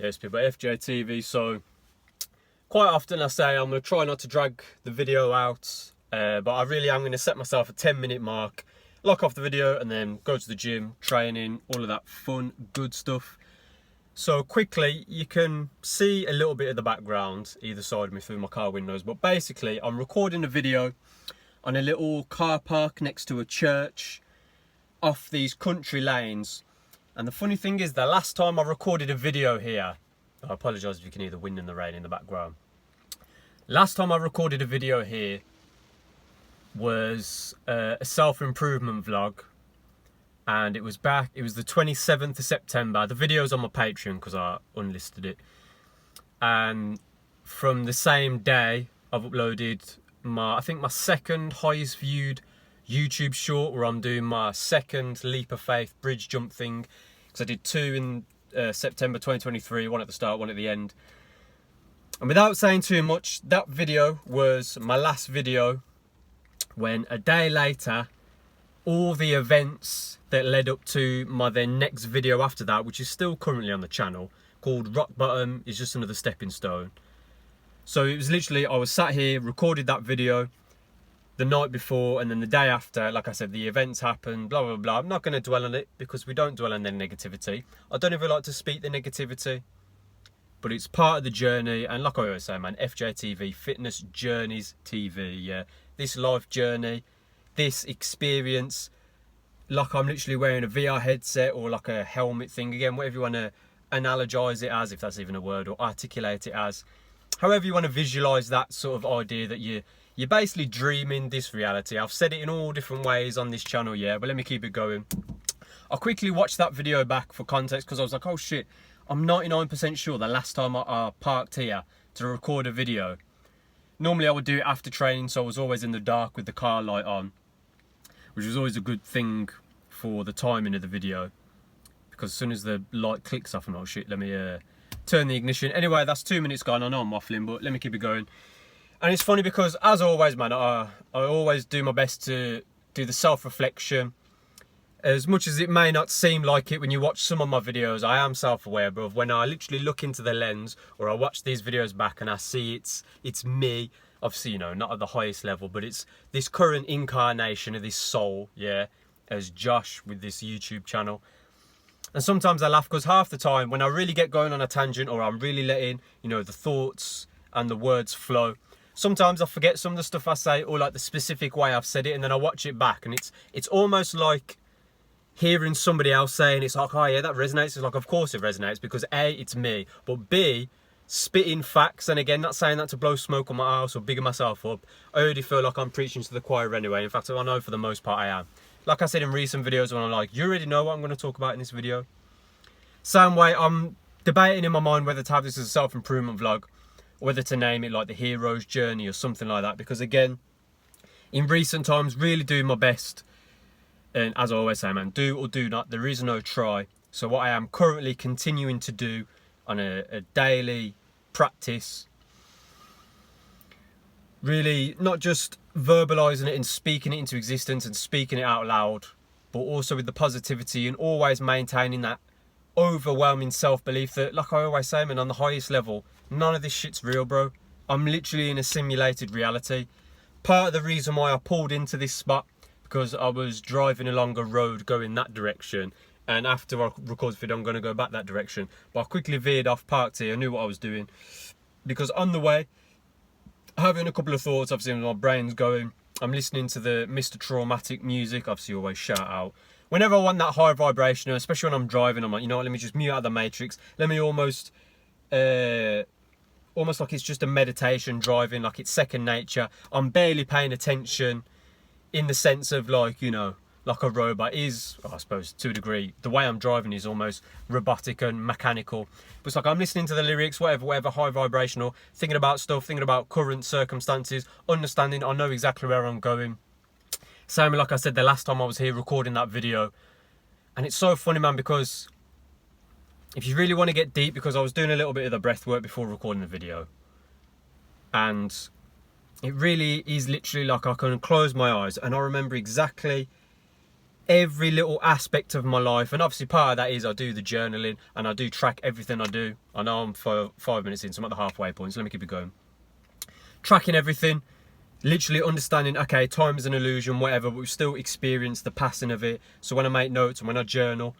Yes, people, FJTV. So quite often I say I'm going to try not to drag the video out, but I really am going to set myself a 10-minute mark, lock off the video and then go to the gym, training, all of that fun, good stuff. So quickly, you can see a little bit of the background either side of me through my car windows, but basically I'm recording a video on a little car park next to a church off these country lanes. And the funny thing is, the last time I recorded a video here, I apologise if you can hear the wind and the rain in the background. Last time I recorded a video here was a self-improvement vlog, and it was the 27th of September. The video's on my Patreon because I unlisted it. And from the same day, I've uploaded I think my second highest viewed YouTube short, where I'm doing my second leap of faith bridge jump thing, because I did two in September 2023, one at the start, one at the end. And without saying too much, that video was my last video, when a day later all the events that led up to my then next video after that, which is still currently on the channel, called Rock Bottom is Just Another Stepping Stone. So it was literally, I was sat here, recorded that video the night before, and then the day after, like I said, the events happened, blah, blah, blah. I'm not going to dwell on it, because we don't dwell on the negativity. I don't even like to speak the negativity, but it's part of the journey. And like I always say, man, FJTV, Fitness Journeys TV, yeah. This life journey, this experience, like I'm literally wearing a VR headset or like a helmet thing, again, whatever you want to analogize it as, if that's even a word, or articulate it as. However you want to visualize that sort of idea, that you're basically dreaming this reality. I've said it in all different ways on this channel, yeah, but let me keep it going. I quickly watched that video back for context, because I was like, oh shit, I'm 99% sure the last time I parked here to record a video. Normally I would do it after training, so I was always in the dark with the car light on, which was always a good thing for the timing of the video, because as soon as the light clicks off, and oh shit, let me turn the ignition. Anyway, that's 2 minutes gone. I know I'm waffling, but let me keep it going. And it's funny because, as always, man, I always do my best to do the self-reflection. As much as it may not seem like it when you watch some of my videos, I am self-aware, bro. When I literally look into the lens, or I watch these videos back and I see it's me, obviously, you know, not at the highest level, but it's this current incarnation of this soul, yeah, as Josh with this YouTube channel. And sometimes I laugh, because half the time when I really get going on a tangent, or I'm really letting, you know, the thoughts and the words flow, sometimes I forget some of the stuff I say, or like the specific way I've said it, and then I watch it back, and it's almost like hearing somebody else saying, it's like, oh yeah, that resonates. It's like, of course it resonates, because A, it's me, but B, spitting facts, and again, not saying that to blow smoke on my ass or bigger myself up. I already feel like I'm preaching to the choir anyway. In fact, I know for the most part I am. Like I said in recent videos, when I'm like, you already know what I'm going to talk about in this video. Same way, I'm debating in my mind whether to have this as a self-improvement vlog, or whether to name it like the hero's journey or something like that, because again, in recent times, really doing my best. And as I always say, man, do or do not, there is no try. So what I am currently continuing to do on a daily practice, really not just verbalizing it and speaking it into existence and speaking it out loud, but also with the positivity, and always maintaining that overwhelming self-belief that, like I always say, man, on the highest level, none of this shit's real, bro. I'm literally in a simulated reality. Part of the reason why I pulled into this spot, because I was driving along a road going that direction, and after I recorded the video, I'm going to go back that direction. But I quickly veered off, parked here, I knew what I was doing, because on the way, having a couple of thoughts, obviously my brain's going, I'm listening to the Mr. Traumatic music, obviously always shout out. Whenever I want that high vibration, especially when I'm driving, I'm like, you know what, let me just mute out the matrix, let me almost like it's just a meditation driving, like it's second nature. I'm barely paying attention, in the sense of, like, you know, like a robot is, I suppose, to a degree. The way I'm driving is almost robotic and mechanical. But it's like I'm listening to the lyrics, whatever, high vibrational, thinking about stuff, thinking about current circumstances, understanding, I know exactly where I'm going. Same, like I said, the last time I was here recording that video. And it's so funny, man, because if you really want to get deep, because I was doing a little bit of the breath work before recording the video, and it really is literally like I can close my eyes and I remember exactly every little aspect of my life. And obviously part of that is I do the journaling and I do track everything I do. I know I'm 5 minutes in, so I'm at the halfway point, so let me keep it going. Tracking everything, literally understanding, okay, time is an illusion, whatever, but we still experience the passing of it. So when I make notes and when I journal,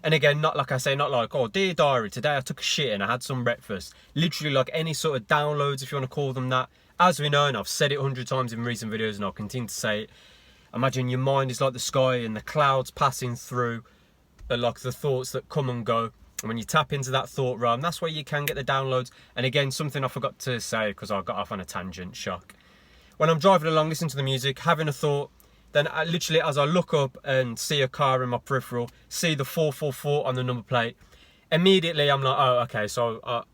and again, not like I say, not like, oh, dear diary, today I took a shit and I had some breakfast. Literally like any sort of downloads, if you want to call them that. As we know, and I've said it 100 times in recent videos and I'll continue to say it, imagine your mind is like the sky and the clouds passing through are like the thoughts that come and go. And when you tap into that thought realm, that's where you can get the downloads. And again, something I forgot to say because I got off on a tangent, shock. When I'm driving along, listening to the music, having a thought, then literally as I look up and see a car in my peripheral, see the 444 on the number plate, immediately I'm like, oh, okay, so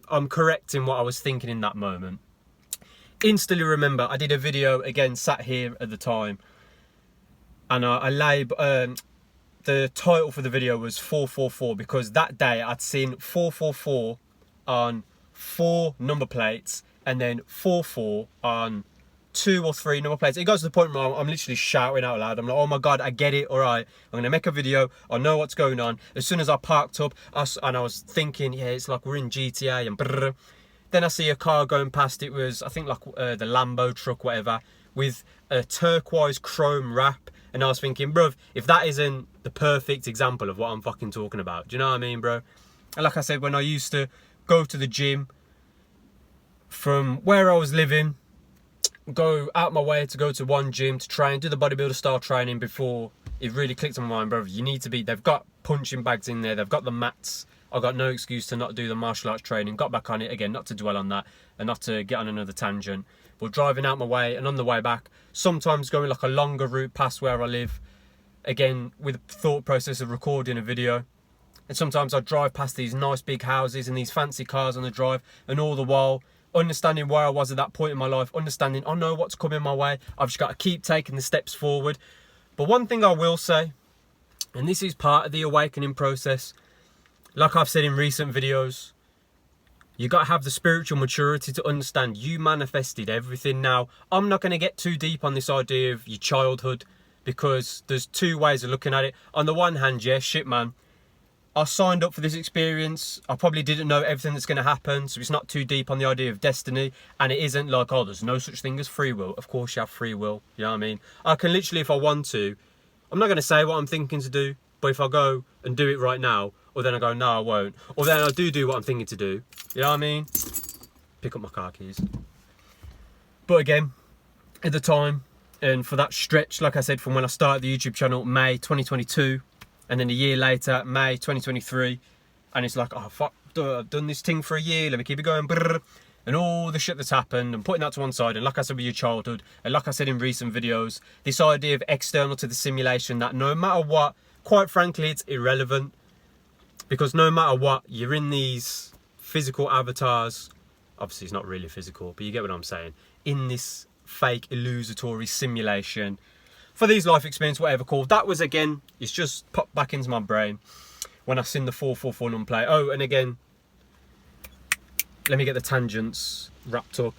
I'm correcting what I was thinking in that moment. Instantly remember, I did a video, again, sat here at the time, and the title for the video was 444 because that day I'd seen 444 on 4 number plates and then 44 on 2 or 3 number plates. It goes to the point where I'm literally shouting out loud. I'm like, oh my God, I get it, all right. I'm going to make a video. I know what's going on. As soon as I parked up, and I was thinking, yeah, it's like we're in GTA and brrr. Then I see a car going past. It was, I think, like the Lambo truck, whatever, with a turquoise chrome wrap. And I was thinking, bruv, if that isn't the perfect example of what I'm fucking talking about, do you know what I mean, bro? And like I said, when I used to go to the gym from where I was living, go out my way to go to one gym to try and do the bodybuilder style training before it really clicked on my mind, bro. You need to be, they've got punching bags in there, they've got the mats. I got no excuse to not do the martial arts training. Got back on it again, not to dwell on that and not to get on another tangent. But driving out my way and on the way back, sometimes going like a longer route past where I live, again with the thought process of recording a video. And sometimes I drive past these nice big houses and these fancy cars on the drive, and all the while understanding where I was at that point in my life, understanding I know what's coming my way. I've just got to keep taking the steps forward. But one thing I will say, and this is part of the awakening process, like I've said in recent videos, you got to have the spiritual maturity to understand you manifested everything. Now, I'm not going to get too deep on this idea of your childhood because there's 2 ways of looking at it. On the one hand, yeah, shit, man, I signed up for this experience. I probably didn't know everything that's going to happen, so it's not too deep on the idea of destiny. And it isn't like, oh, there's no such thing as free will. Of course you have free will, you know what I mean? I can literally, if I want to, I'm not going to say what I'm thinking to do, but if I go and do it right now, or then I go, no, I won't, or then I do what I'm thinking to do, you know what I mean? Pick up my car keys. But again, at the time, and for that stretch, like I said, from when I started the YouTube channel, May 2022, and then a year later, May 2023, and it's like, oh fuck, I've done this thing for a year, let me keep it going, brrr, and all the shit that's happened, and putting that to one side, and like I said with your childhood, and like I said in recent videos, this idea of external to the simulation, that no matter what, quite frankly, it's irrelevant, because no matter what, you're in these physical avatars, obviously it's not really physical, but you get what I'm saying, in this fake illusory simulation, for these life experience, whatever called. That was, again, it's just popped back into my brain when I seen the 444 number plate. Oh, and again, let me get the tangents wrapped up.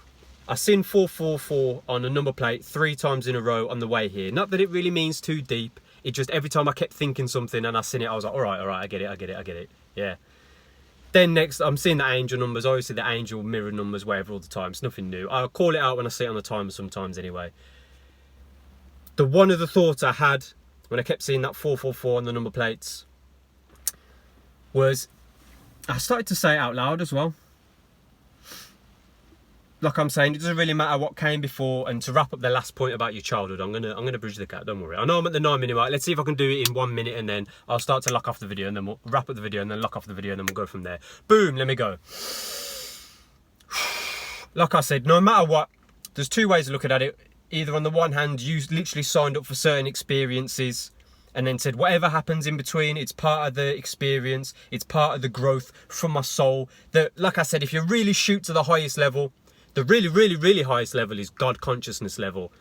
I seen 444 on a number plate 3 times in a row on the way here. Not that it really means too deep. It just, every time I kept thinking something and I seen it, I was like, all right, I get it. Yeah. Then next, I'm seeing the angel numbers, obviously the angel mirror numbers, whatever, all the time. It's nothing new. I'll call it out when I see it on the timer sometimes anyway. One of the thoughts I had when I kept seeing that 444 on the number plates was, I started to say it out loud as well. Like I'm saying, it doesn't really matter what came before. And to wrap up the last point about your childhood, I'm gonna bridge the gap, don't worry. I know I'm at the 9-minute mark. Let's see if I can do it in 1 minute, and then I'll start to lock off the video, and then we'll wrap up the video, and then lock off the video, and then we'll go from there. Boom, let me go. Like I said, no matter what, there's 2 ways of looking at it. Either on the one hand, you literally signed up for certain experiences and then said, whatever happens in between, it's part of the experience, it's part of the growth from my soul. That, like I said, if you really shoot to the highest level, the really highest level is God consciousness level,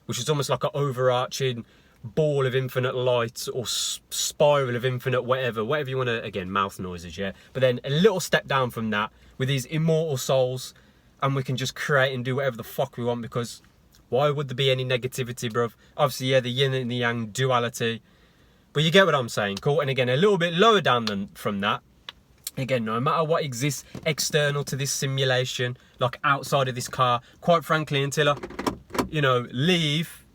which is almost like an overarching ball of infinite light or spiral of infinite whatever you want to, again, mouth noises, yeah? But then a little step down from that with these immortal souls, and we can just create and do whatever the fuck we want, because why would there be any negativity, bruv? Obviously, yeah, the yin and the yang duality, But you get what I'm saying, cool? And again, a little bit lower down from that, again, no matter what exists external to this simulation, like outside of this car, quite frankly, until I, you know, leave,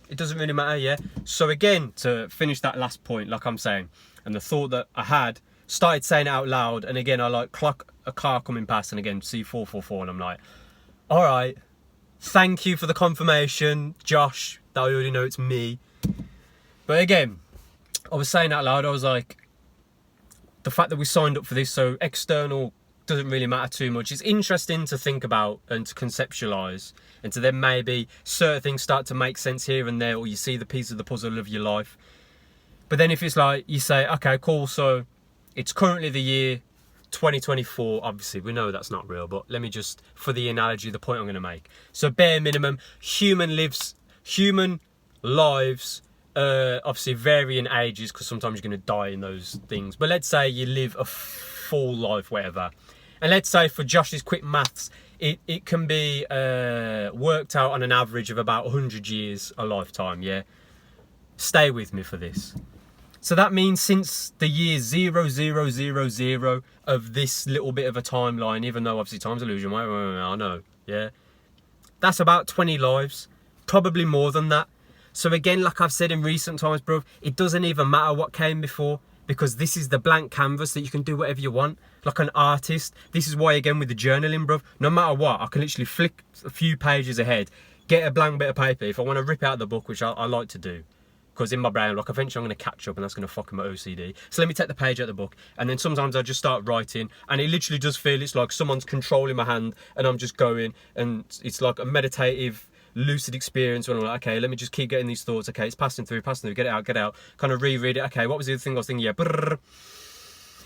it doesn't really matter, yeah? So again, to finish that last point, like I'm saying, and the thought that I had, started saying it out loud, and again, I like clock a car coming past, and again, C444, and I'm like, all right, thank you for the confirmation, Josh, that I already know it's me. But again, I was saying out loud, I was like, the fact that we signed up for this, so external doesn't really matter too much. It's interesting to think about and to conceptualise, and to then maybe certain things start to make sense here and there, or you see the piece of the puzzle of your life. But then if it's like, you say, okay, cool, so it's currently the year 2024. Obviously, we know that's not real, but let me just, for the analogy, the point I'm going to make. So bare minimum, human lives, obviously vary in ages, because sometimes you're going to die in those things. But let's say you live a full life, whatever. And let's say for Josh's quick maths, it can be worked out on an average of about 100 years a lifetime, yeah? Stay with me for this. So that means since the year 0000 of this little bit of a timeline, even though obviously time's illusion, I know, yeah? That's about 20 lives, probably more than that. So again, like I've said in recent times, bro, it doesn't even matter what came before, because this is the blank canvas that you can do whatever you want. Like an artist. This is why, again, with the journaling, bro, no matter what, I can literally flick a few pages ahead, get a blank bit of paper. If I want to rip out the book, which I like to do, because in my brain, like, eventually I'm going to catch up, and that's going to fuck with my OCD. So let me take the page out of the book, and then sometimes I just start writing, and it literally does feel, it's like someone's controlling my hand, and I'm just going, and it's like a meditative, lucid experience when I'm like, okay, let me just keep getting these thoughts. Okay, it's passing through, get it out, kind of reread it. Okay, what was the other thing I was thinking? Yeah, brrr.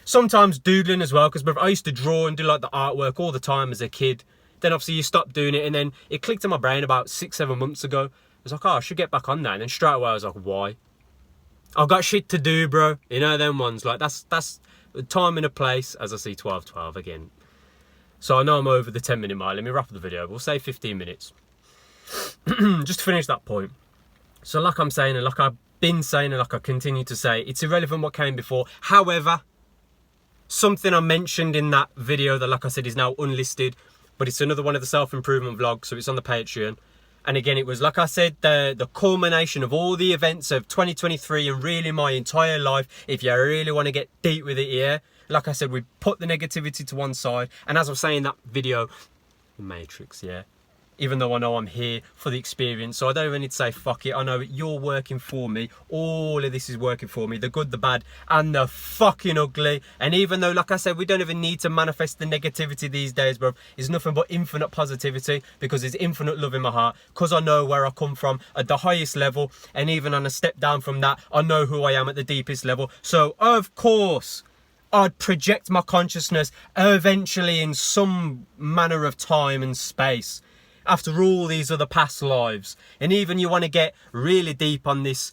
Sometimes doodling as well, because I used to draw and do like the artwork all the time as a kid. Then obviously you stop doing it, and then it clicked in my brain about 6-7 months ago. I was like, oh, I should get back on that. And then straight away I was like, why? I've got shit to do, bro. You know them ones. Like, that's a time and a place, as I see 12:12 again. So I know I'm over the 10-minute mark. Let me wrap up the video. We'll say 15 minutes. Just to finish that point. So like I'm saying, and like I've been saying, and like I continue to say, it's irrelevant what came before. However, something I mentioned in that video that, like I said, is now unlisted, but it's another one of the self-improvement vlogs, so it's on the Patreon. And again, it was, like I said, the culmination of all the events of 2023 and really my entire life. If you really want to get deep with it, yeah, like I said, we put the negativity to one side. And as I was saying in that video, the Matrix, yeah, even though I know I'm here for the experience, so I don't even need to say fuck it. I know you're working for me. All of this is working for me. The good, the bad, and the fucking ugly. And even though, like I said, we don't even need to manifest the negativity these days, bro. It's nothing but infinite positivity, because there's infinite love in my heart, because I know where I come from at the highest level, and even on a step down from that, I know who I am at the deepest level. So of course I'd project my consciousness eventually in some manner of time and space after all these other past lives. And even you want to get really deep on this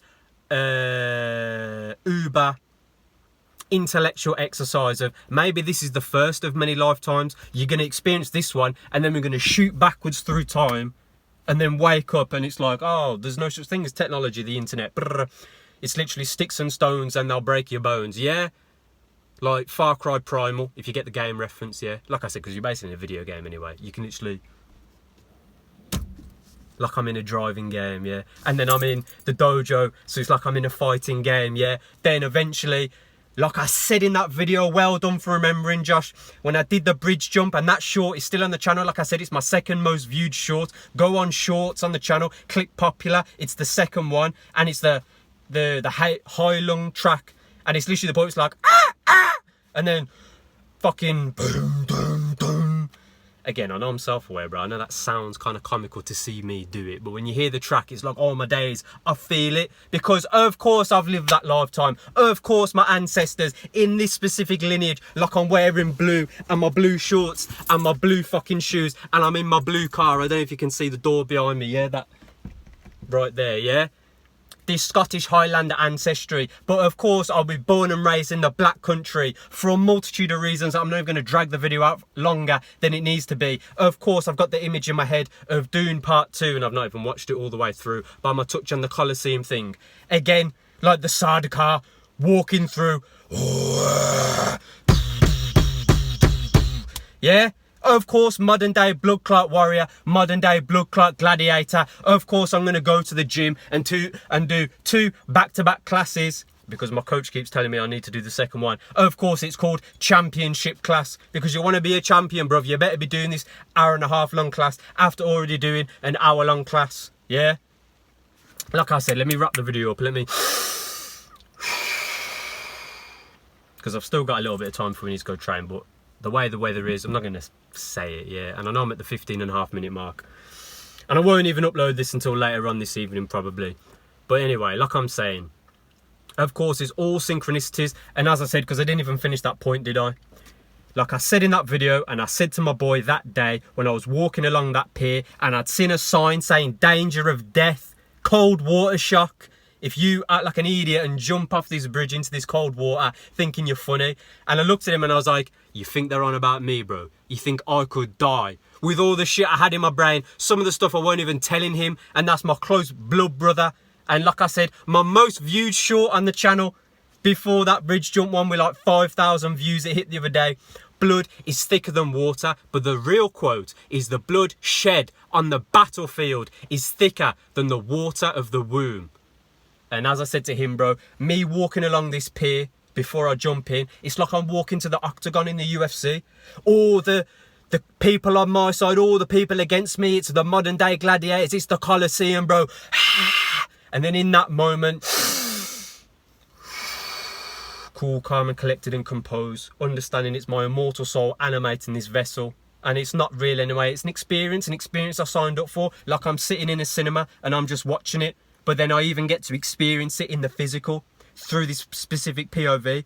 uber intellectual exercise of maybe this is the first of many lifetimes. You're going to experience this one, and then we're going to shoot backwards through time, and then wake up and it's like, oh, there's no such thing as technology, the internet. Brrr. It's literally sticks and stones and they'll break your bones, yeah? Like Far Cry Primal, if you get the game reference, yeah? Like I said, because you're basically in a video game anyway. You can literally... like I'm in a driving game, yeah? And then I'm in the dojo, so it's like I'm in a fighting game, yeah? Then eventually, like I said in that video, well done for remembering, Josh, when I did the bridge jump, and that short is still on the channel. Like I said, it's my second most viewed short. Go on shorts on the channel, click popular, it's the second one, and it's the high lung track, and it's literally the point, it's like, ah, ah, and then fucking boom, boom, boom. Again, I know I'm self-aware, bro. I know that sounds kind of comical to see me do it. But when you hear the track, it's like, oh, my days, I feel it. Because, of course, I've lived that lifetime. Of course, my ancestors in this specific lineage, like I'm wearing blue and my blue shorts and my blue fucking shoes. And I'm in my blue car. I don't know if you can see the door behind me, yeah? That right there, yeah? This Scottish Highlander ancestry. But of course, I'll be born and raised in the Black Country for a multitude of reasons. I'm not even going to drag the video out longer than it needs to be. Of course, I've got the image in my head of Dune Part 2, and I've not even watched it all the way through, but I'm going to touch on the Colosseum thing. Again, like the Sardaukar walking through. Yeah? Of course, modern day blood clot warrior, modern day blood clot gladiator. Of course, I'm going to go to the gym and do 2 back-to-back classes, because my coach keeps telling me I need to do the second one. Of course, it's called championship class, because you want to be a champion, bruv. You better be doing this hour-and-a-half long class after already doing an hour-long class. Yeah? Like I said, let me wrap the video up. Let me... because I've still got a little bit of time before we need to go train, but the way the weather is, I'm not going to say it, yeah. And I know I'm at the 15.5-minute mark. And I won't even upload this until later on this evening, probably. But anyway, like I'm saying, of course, it's all synchronicities. And as I said, because I didn't even finish that point, did I? Like I said in that video, and I said to my boy that day when I was walking along that pier, and I'd seen a sign saying danger of death, cold water shock. If you act like an idiot and jump off this bridge into this cold water thinking you're funny. And I looked at him and I was like, you think they're on about me, bro? You think I could die? With all the shit I had in my brain, some of the stuff I weren't even telling him, and that's my close blood brother. And like I said, my most viewed short on the channel before that bridge jump one with like 5,000 views it hit the other day. Blood is thicker than water, but the real quote is the blood shed on the battlefield is thicker than the water of the womb. And as I said to him, bro, me walking along this pier before I jump in, it's like I'm walking to the octagon in the UFC. All the people on my side, all the people against me, it's the modern day gladiators, it's the Colosseum, bro. And then in that moment, cool, calm and collected and composed, understanding it's my immortal soul animating this vessel. And it's not real anyway, it's an experience I signed up for. Like I'm sitting in a cinema and I'm just watching it. But then I even get to experience it in the physical through this specific POV.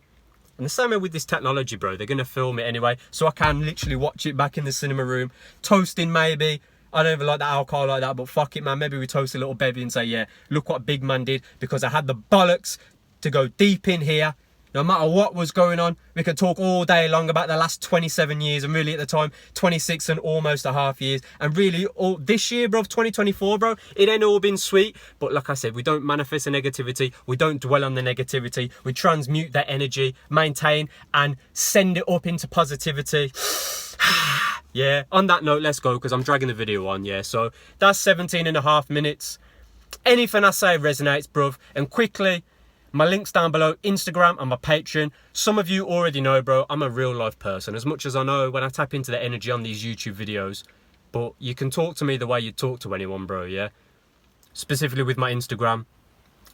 And the same way with this technology, bro. They're going to film it anyway. So I can literally watch it back in the cinema room. Toasting maybe. I don't even like that alcohol like that. But fuck it, man. Maybe we toast a little baby and say, yeah, look what Big Man did. Because I had the bollocks to go deep in here. No matter what was going on, we could talk all day long about the last 27 years, and really at the time, 26 and almost a half years. And really, all this year, bro, 2024, bro, it ain't all been sweet. But like I said, we don't manifest the negativity. We don't dwell on the negativity. We transmute that energy, maintain, and send it up into positivity. Yeah, on that note, let's go, because I'm dragging the video on, yeah. So that's 17.5 minutes. Anything I say resonates, bruv. And quickly, my link's down below, Instagram and my Patreon. Some of you already know, bro, I'm a real life person. As much as I know when I tap into the energy on these YouTube videos. But you can talk to me the way you talk to anyone, bro, yeah? Specifically with my Instagram.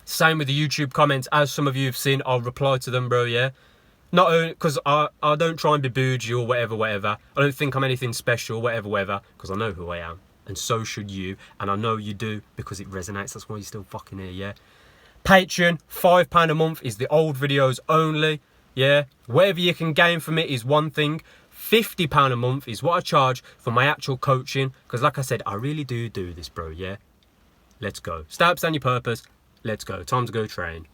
Same with the YouTube comments. As some of you have seen, I'll reply to them, bro, yeah? Not only because I don't try and be bougie or whatever. I don't think I'm anything special, whatever. Because I know who I am. And so should you. And I know you do because it resonates. That's why you're still fucking here, yeah? Patreon, £5 a month is the old videos only, yeah? Whatever you can gain from it is one thing. £50 a month is what I charge for my actual coaching. Because like I said, I really do this, bro, yeah? Let's go. Stay up, stand your purpose. Let's go. Time to go train.